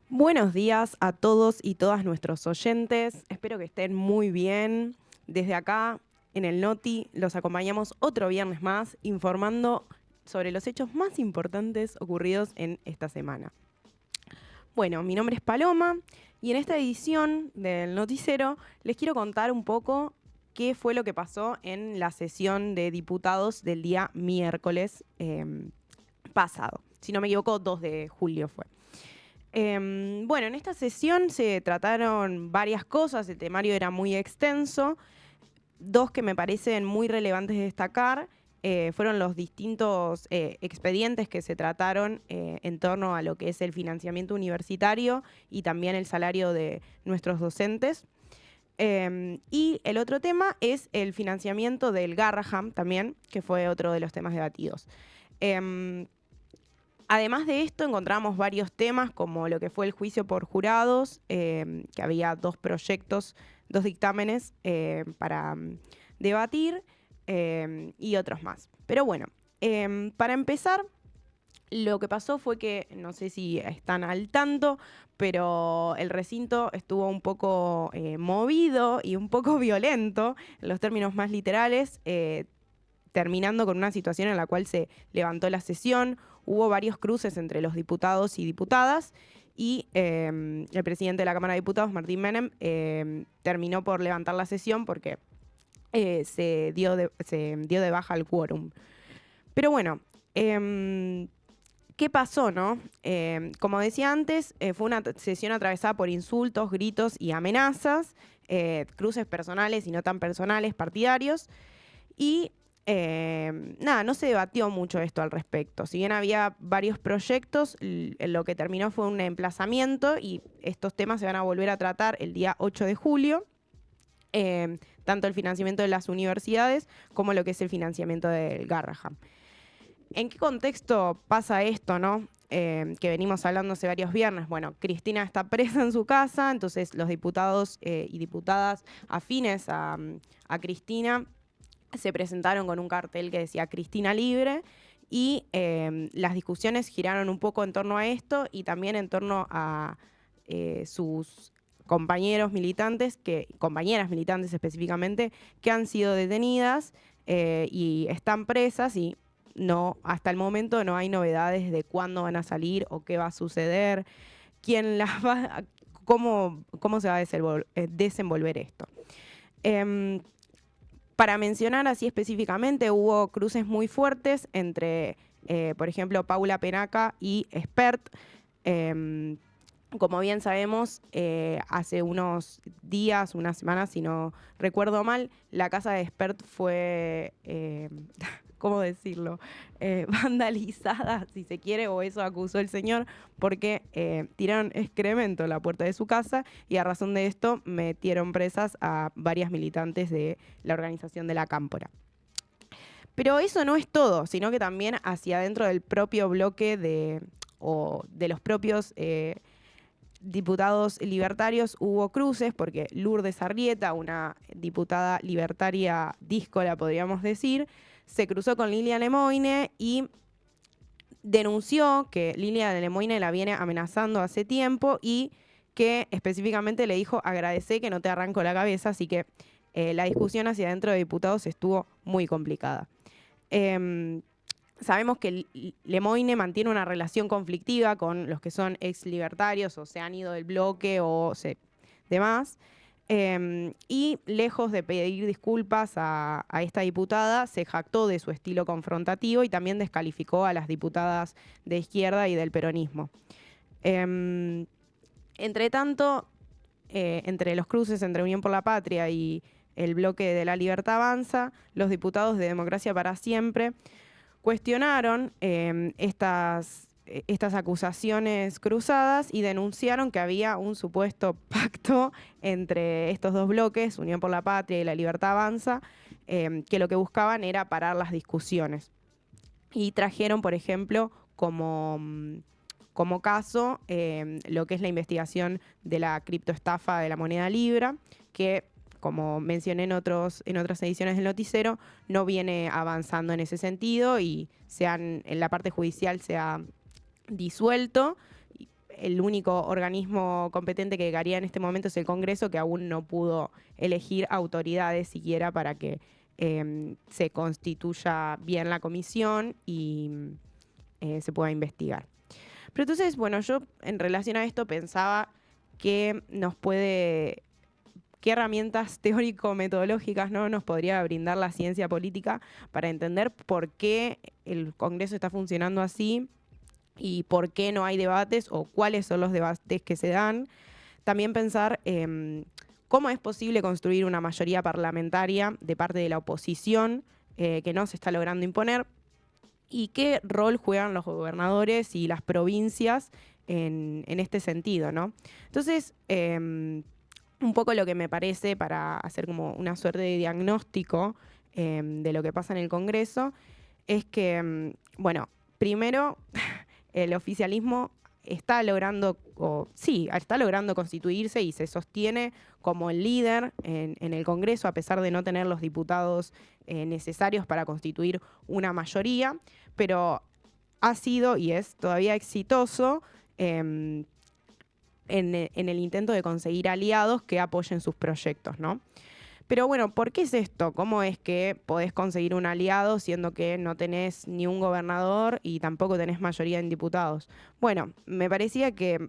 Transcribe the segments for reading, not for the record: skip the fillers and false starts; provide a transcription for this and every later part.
Buenos días a todos y todas nuestros oyentes. Espero que estén muy bien. Desde acá, en el Noti, los acompañamos otro viernes más informando sobre los hechos más importantes ocurridos en esta semana. Bueno, mi nombre es Paloma y en esta edición del Noticero les quiero contar un poco qué fue lo que pasó en la sesión de diputados del día miércoles pasado. Si no me equivoco, 2 de julio fue. Bueno, en esta sesión se trataron varias cosas, el temario era muy extenso. Dos que me parecen muy relevantes de destacar fueron los distintos expedientes que se trataron en torno a lo que es el financiamiento universitario y también el salario de nuestros docentes. Y el otro tema es el financiamiento del Garraham también, que fue otro de los temas debatidos. Además de esto, encontramos varios temas como lo que fue el juicio por jurados, que había dos proyectos, dos dictámenes para debatir y otros más. Pero bueno, para empezar, lo que pasó fue que, no sé si están al tanto, pero el recinto estuvo un poco movido y un poco violento, en los términos más literales, terminando con una situación en la cual se levantó la sesión, hubo varios cruces entre los diputados y diputadas y el presidente de la Cámara de Diputados, Martín Menem, terminó por levantar la sesión porque se dio de baja el quórum. Pero bueno, ¿qué pasó, no? Como decía antes, fue una sesión atravesada por insultos, gritos y amenazas, cruces personales y no tan personales, partidarios, y nada, no se debatió mucho esto al respecto. Si bien había varios proyectos, lo que terminó fue un emplazamiento y estos temas se van a volver a tratar el día 8 de julio. Tanto el financiamiento de las universidades como lo que es el financiamiento del Garraham. ¿En qué contexto pasa esto, no? Que venimos hablando hace varios viernes. Bueno, Cristina está presa en su casa, entonces los diputados y diputadas afines a Cristina se presentaron con un cartel que decía Cristina libre y las discusiones giraron un poco en torno a esto y también en torno a sus compañeros militantes, compañeras militantes específicamente, que han sido detenidas y están presas y no, hasta el momento no hay novedades de cuándo van a salir o qué va a suceder, quién las va, cómo se va a desenvolver esto. Para mencionar así específicamente, hubo cruces muy fuertes entre, por ejemplo, Paula Penaca y Espert. Eh, como bien sabemos, hace unos días, unas semanas, si no recuerdo mal, la casa de Espert fue, ¿cómo decirlo? Vandalizada, si se quiere, o eso acusó el señor, porque tiraron excremento a la puerta de su casa y a razón de esto metieron presas a varias militantes de la organización de la Cámpora. Pero eso no es todo, sino que también hacia adentro del propio bloque o de los propios diputados libertarios hubo cruces, porque Lourdes Arrieta, una diputada libertaria díscola, podríamos decir, se cruzó con Lilia Lemoine y denunció que Lilia Lemoine la viene amenazando hace tiempo y que específicamente le dijo agradecé que no te arranco la cabeza, así que la discusión hacia adentro de diputados estuvo muy complicada. Sabemos que Lemoine mantiene una relación conflictiva con los que son ex libertarios o se han ido del bloque o demás. Y lejos de pedir disculpas a esta diputada, se jactó de su estilo confrontativo y también descalificó a las diputadas de izquierda y del peronismo. Entre tanto, entre los cruces entre Unión por la Patria y el bloque de La Libertad Avanza, los diputados de Democracia para Siempre cuestionaron estas acusaciones cruzadas y denunciaron que había un supuesto pacto entre estos dos bloques, Unión por la Patria y La Libertad Avanza, que lo que buscaban era parar las discusiones. Y trajeron, por ejemplo, como caso lo que es la investigación de la criptoestafa de la moneda Libra, que como mencioné en otras ediciones del noticiero, no viene avanzando en ese sentido y en la parte judicial se ha disuelto. el único organismo competente que quedaría en este momento es el Congreso, que aún no pudo elegir autoridades siquiera para que se constituya bien la comisión y se pueda investigar. Pero entonces, bueno, yo en relación a esto pensaba que qué herramientas teórico-metodológicas, ¿no?, nos podría brindar la ciencia política para entender por qué el Congreso está funcionando así y por qué no hay debates o cuáles son los debates que se dan. También pensar cómo es posible construir una mayoría parlamentaria de parte de la oposición que no se está logrando imponer y qué rol juegan los gobernadores y las provincias en este sentido, ¿no? Entonces, un poco lo que me parece para hacer como una suerte de diagnóstico de lo que pasa en el Congreso es que, bueno, primero, el oficialismo está logrando constituirse y se sostiene como el líder en el Congreso, a pesar de no tener los diputados necesarios para constituir una mayoría, pero ha sido y es todavía exitoso en el intento de conseguir aliados que apoyen sus proyectos, ¿no? Pero bueno, ¿por qué es esto? ¿Cómo es que podés conseguir un aliado siendo que no tenés ni un gobernador y tampoco tenés mayoría en diputados? Bueno, me parecía que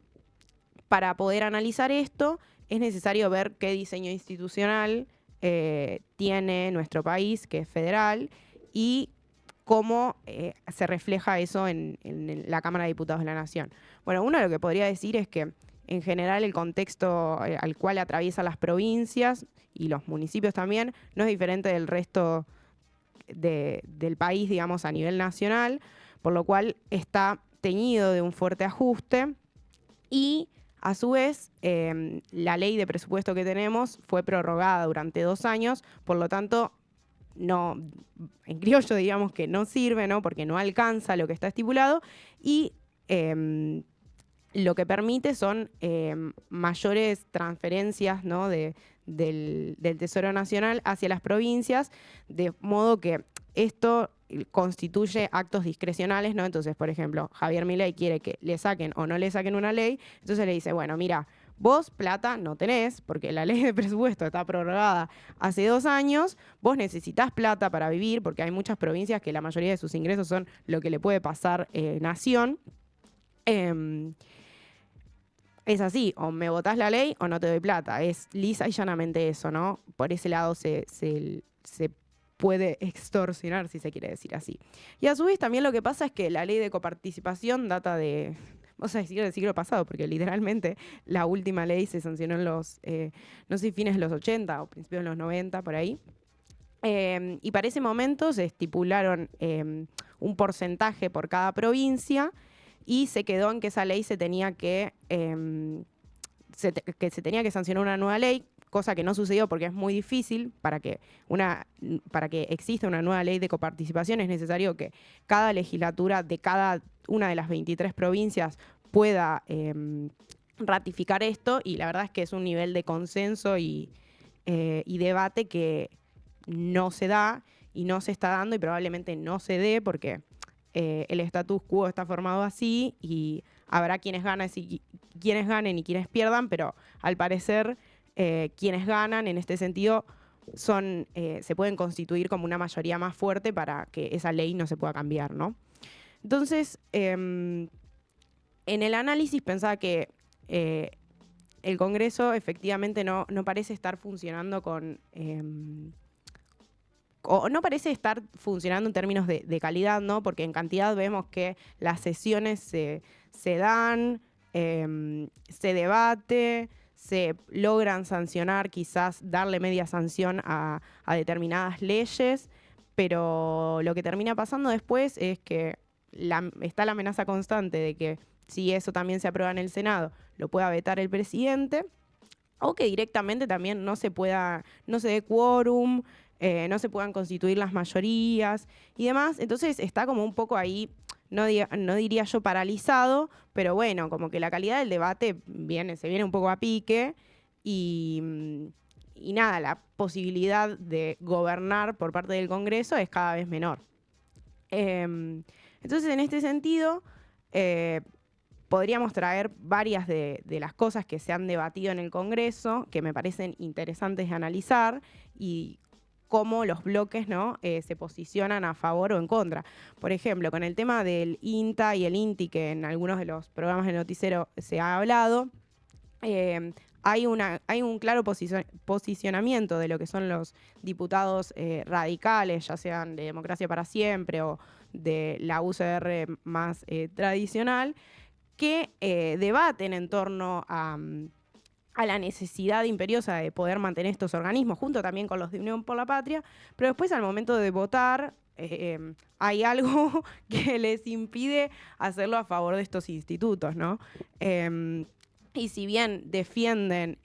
para poder analizar esto es necesario ver qué diseño institucional tiene nuestro país, que es federal, y cómo se refleja eso en la Cámara de Diputados de la Nación. Bueno, uno lo que podría decir es que en general el contexto al cual atraviesan las provincias y los municipios también no es diferente del resto del país, digamos, a nivel nacional, por lo cual está teñido de un fuerte ajuste y a su vez la ley de presupuesto que tenemos fue prorrogada durante 2 años, por lo tanto no, en criollo digamos que no sirve, ¿no?, porque no alcanza lo que está estipulado y lo que permite son mayores transferencias, ¿no?, del Tesoro Nacional hacia las provincias, de modo que esto constituye actos discrecionales, ¿no? Entonces, por ejemplo, Javier Milei quiere que le saquen o no le saquen una ley, entonces le dice, bueno, mira, vos plata no tenés, porque la ley de presupuesto está prorrogada hace 2 años, vos necesitás plata para vivir, porque hay muchas provincias que la mayoría de sus ingresos son lo que le puede pasar nación. Es así, o me votás la ley o no te doy plata. Es lisa y llanamente eso, ¿no? Por ese lado se puede extorsionar, si se quiere decir así. Y a su vez también lo que pasa es que la ley de coparticipación data de, vamos a decir, del siglo pasado, porque literalmente la última ley se sancionó en los, no sé, fines de los 80 o principios de los 90, por ahí. Y para ese momento se estipularon un porcentaje por cada provincia y se quedó en que esa ley se tenía que sancionar una nueva ley, cosa que no sucedió porque es muy difícil. Para que exista una nueva ley de coparticipación es necesario que cada legislatura de cada una de las 23 provincias pueda ratificar esto, y la verdad es que es un nivel de consenso y debate que no se da y no se está dando y probablemente no se dé porque el status quo está formado así y habrá quienes ganen y quienes pierdan, pero al parecer quienes ganan en este sentido se pueden constituir como una mayoría más fuerte para que esa ley no se pueda cambiar, ¿no? Entonces, en el análisis pensaba que el Congreso efectivamente no parece estar funcionando o no parece estar funcionando en términos de calidad, ¿no? Porque en cantidad vemos que las sesiones se dan, se debate, se logran sancionar, quizás darle media sanción a determinadas leyes, pero lo que termina pasando después es que está la amenaza constante de que si eso también se aprueba en el Senado, lo pueda vetar el presidente, o que directamente también no se dé quórum, no se puedan constituir las mayorías y demás. Entonces está como un poco ahí, no diría yo paralizado, pero bueno, como que la calidad del debate se viene un poco a pique y nada, la posibilidad de gobernar por parte del Congreso es cada vez menor. Entonces, en este sentido, podríamos traer varias de las cosas que se han debatido en el Congreso, que me parecen interesantes de analizar, y cómo los bloques, ¿no? Se posicionan a favor o en contra. Por ejemplo, con el tema del INTA y el INTI, que en algunos de los programas del noticiero se ha hablado, hay un claro posicionamiento de lo que son los diputados radicales, ya sean de Democracia para Siempre o de la UCR más tradicional, que debaten en torno a la necesidad imperiosa de poder mantener estos organismos, junto también con los de Unión por la Patria, pero después al momento de votar hay algo que les impide hacerlo a favor de estos institutos, ¿no? Y si bien defienden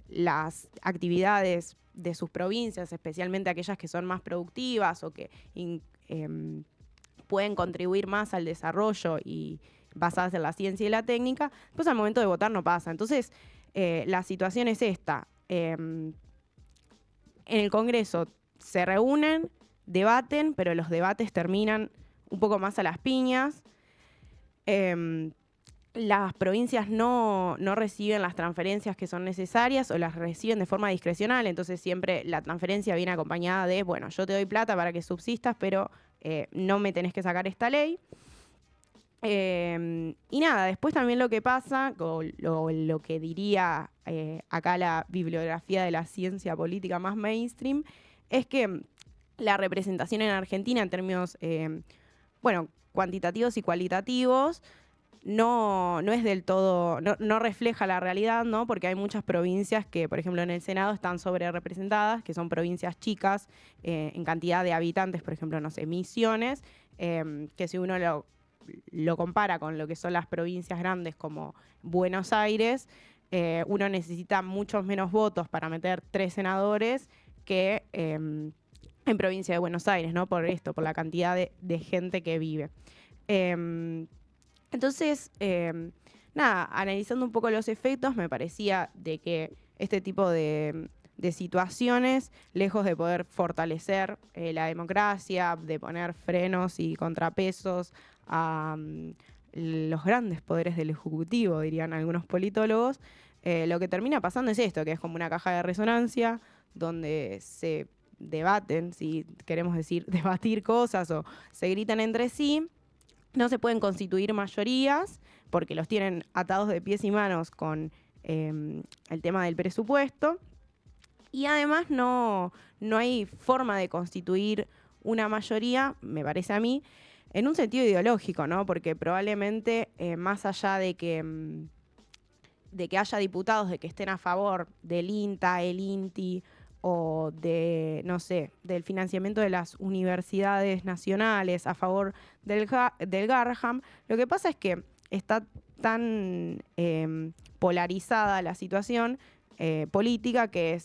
las actividades de sus provincias, especialmente aquellas que son más productivas o que pueden contribuir más al desarrollo y basadas en la ciencia y la técnica, pues al momento de votar no pasa. Entonces, la situación es esta. En el Congreso se reúnen, debaten, pero los debates terminan un poco más a las piñas. Las provincias no reciben las transferencias que son necesarias o las reciben de forma discrecional, entonces siempre la transferencia viene acompañada de, bueno, yo te doy plata para que subsistas, pero no me tenés que sacar esta ley. Y nada, después también lo que pasa, o lo que diría acá la bibliografía de la ciencia política más mainstream, es que la representación en Argentina en términos, cuantitativos y cualitativos, no es del todo, no refleja la realidad, ¿no? Porque hay muchas provincias que, por ejemplo, en el Senado están sobre representadas, que son provincias chicas en cantidad de habitantes, por ejemplo, no sé, Misiones, que si uno lo compara con lo que son las provincias grandes como Buenos Aires, uno necesita muchos menos votos para meter 3 senadores que en provincia de Buenos Aires, ¿no? Por esto, por la cantidad de gente que vive. Entonces, nada, analizando un poco los efectos, me parecía de que este tipo de situaciones, lejos de poder fortalecer la democracia, de poner frenos y contrapesos a los grandes poderes del Ejecutivo, dirían algunos politólogos, lo que termina pasando es esto, que es como una caja de resonancia donde se debaten, si queremos decir debatir cosas o se gritan entre sí. No se pueden constituir mayorías porque los tienen atados de pies y manos con el tema del presupuesto. Y además no hay forma de constituir una mayoría, me parece a mí, en un sentido ideológico, ¿no? Porque probablemente más allá de que haya diputados de que estén a favor del INTA, el INTI o de, no sé, del financiamiento de las universidades nacionales, a favor del Garrahan, lo que pasa es que está tan polarizada la situación política que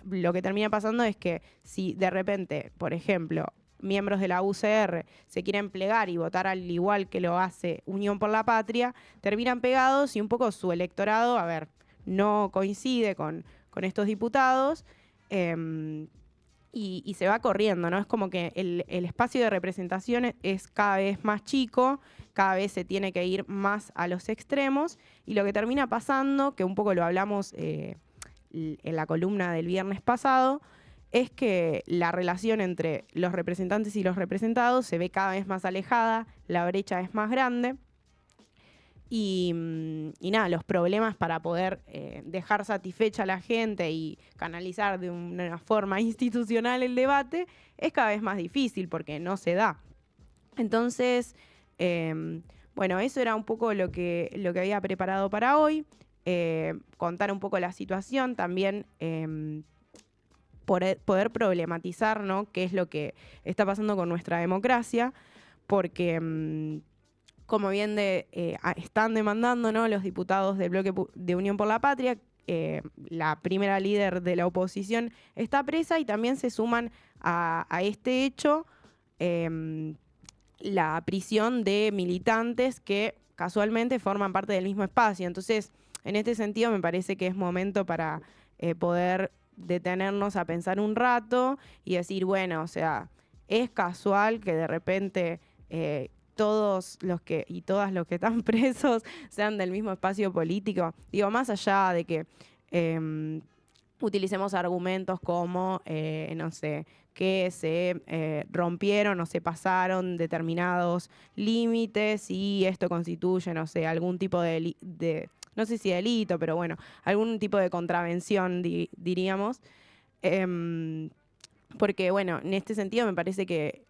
lo que termina pasando es que si de repente, por ejemplo, miembros de la UCR se quieren plegar y votar al igual que lo hace Unión por la Patria, terminan pegados y un poco su electorado, no coincide con estos diputados. Y se va corriendo, ¿no? Es como que el espacio de representación es cada vez más chico, cada vez se tiene que ir más a los extremos, y lo que termina pasando, que un poco lo hablamos en la columna del viernes pasado, es que la relación entre los representantes y los representados se ve cada vez más alejada, la brecha es más grande. Y nada, los problemas para poder dejar satisfecha a la gente y canalizar de una forma institucional el debate es cada vez más difícil porque no se da. Entonces, eso era un poco lo que había preparado para hoy. Contar un poco la situación, también poder problematizar, ¿no?, qué es lo que está pasando con nuestra democracia, porque como bien están demandando, ¿no?, los diputados del bloque de Unión por la Patria, la primera líder de la oposición está presa, y también se suman a este hecho la prisión de militantes que casualmente forman parte del mismo espacio. Entonces, en este sentido, me parece que es momento para poder detenernos a pensar un rato y decir, bueno, o sea, es casual que de repente todos y todas los que están presos sean del mismo espacio político. Digo, más allá de que utilicemos argumentos como, no sé, que se rompieron o se pasaron determinados límites y esto constituye, no sé, algún tipo no sé si delito, pero bueno, algún tipo de contravención, diríamos. Porque, bueno, en este sentido me parece que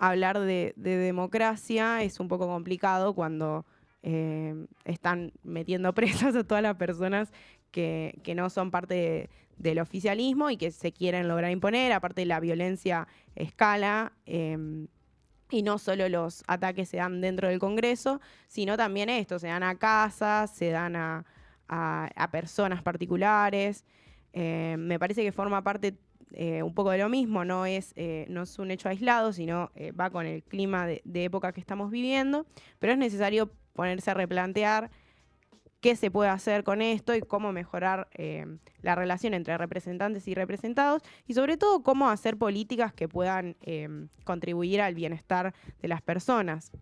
hablar de democracia es un poco complicado cuando están metiendo presas a todas las personas que no son parte del oficialismo y que se quieren lograr imponer. Aparte, la violencia escala, y no solo los ataques se dan dentro del Congreso, sino también esto, se dan a casas, se dan a personas particulares. Me parece que forma parte un poco de lo mismo, no es un hecho aislado, sino va con el clima de época que estamos viviendo, pero es necesario ponerse a replantear qué se puede hacer con esto y cómo mejorar la relación entre representantes y representados, y sobre todo cómo hacer políticas que puedan contribuir al bienestar de las personas.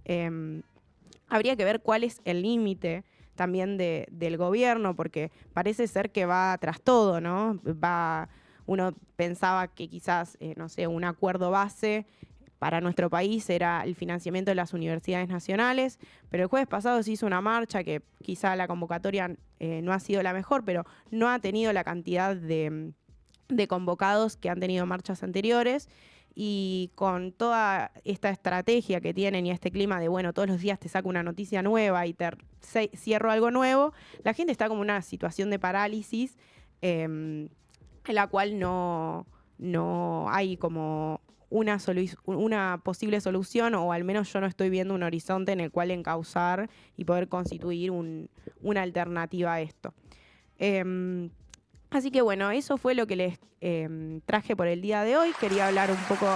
Habría que ver cuál es el límite también del gobierno, porque parece ser que va tras todo, ¿no? Uno pensaba que quizás, no sé, un acuerdo base para nuestro país era el financiamiento de las universidades nacionales, pero el jueves pasado se hizo una marcha que quizá la convocatoria no ha sido la mejor, pero no ha tenido la cantidad de convocados que han tenido marchas anteriores. Y con toda esta estrategia que tienen y este clima de, bueno, todos los días te saco una noticia nueva y cierro algo nuevo, la gente está como en una situación de parálisis en la cual no hay como una posible solución, o al menos yo no estoy viendo un horizonte en el cual encauzar y poder constituir una alternativa a esto. Así que bueno, eso fue lo que les traje por el día de hoy. Quería hablar un poco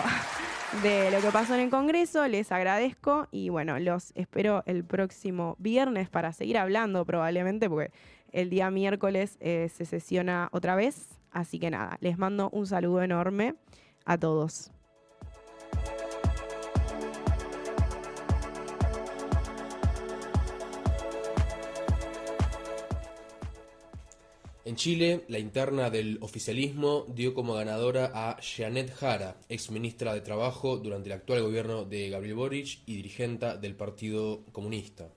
de lo que pasó en el Congreso. Les agradezco y bueno, los espero el próximo viernes para seguir hablando probablemente, porque el día miércoles se sesiona otra vez. Así que nada, les mando un saludo enorme a todos. En Chile, la interna del oficialismo dio como ganadora a Jeanette Jara, ex ministra de Trabajo durante el actual gobierno de Gabriel Boric y dirigente del Partido Comunista.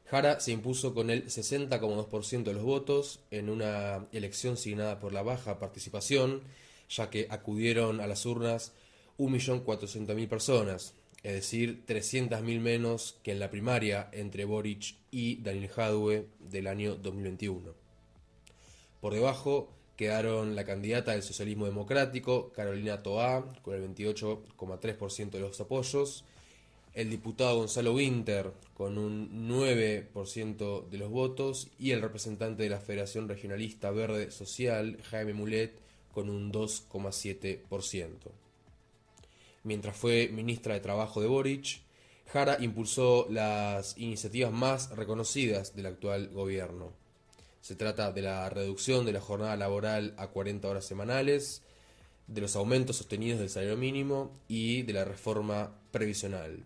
Jara se impuso con el 60,2% de los votos en una elección signada por la baja participación, ya que acudieron a las urnas 1.400.000 personas, es decir, 300.000 menos que en la primaria entre Boric y Daniel Jadue del año 2021. Por debajo quedaron la candidata del socialismo democrático, Carolina Toá, con el 28,3% de los apoyos, el diputado Gonzalo Winter, con un 9% de los votos, y el representante de la Federación Regionalista Verde Social, Jaime Mulet, con un 2,7%. Mientras fue ministra de Trabajo de Boric, Jara impulsó las iniciativas más reconocidas del actual gobierno. Se trata de la reducción de la jornada laboral a 40 horas semanales, de los aumentos sostenidos del salario mínimo y de la reforma previsional.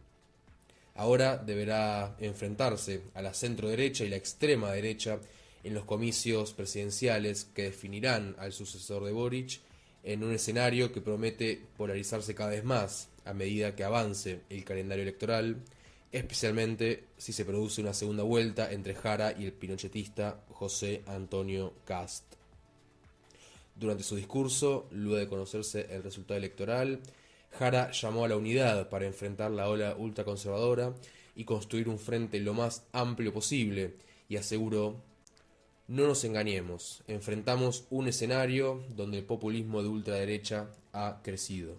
Ahora deberá enfrentarse a la centroderecha y la extrema derecha en los comicios presidenciales que definirán al sucesor de Boric, en un escenario que promete polarizarse cada vez más a medida que avance el calendario electoral, especialmente si se produce una segunda vuelta entre Jara y el pinochetista José Antonio Kast. Durante su discurso, luego de conocerse el resultado electoral, Jara llamó a la unidad para enfrentar la ola ultraconservadora y construir un frente lo más amplio posible, y aseguró: "No nos engañemos, enfrentamos un escenario donde el populismo de ultraderecha ha crecido".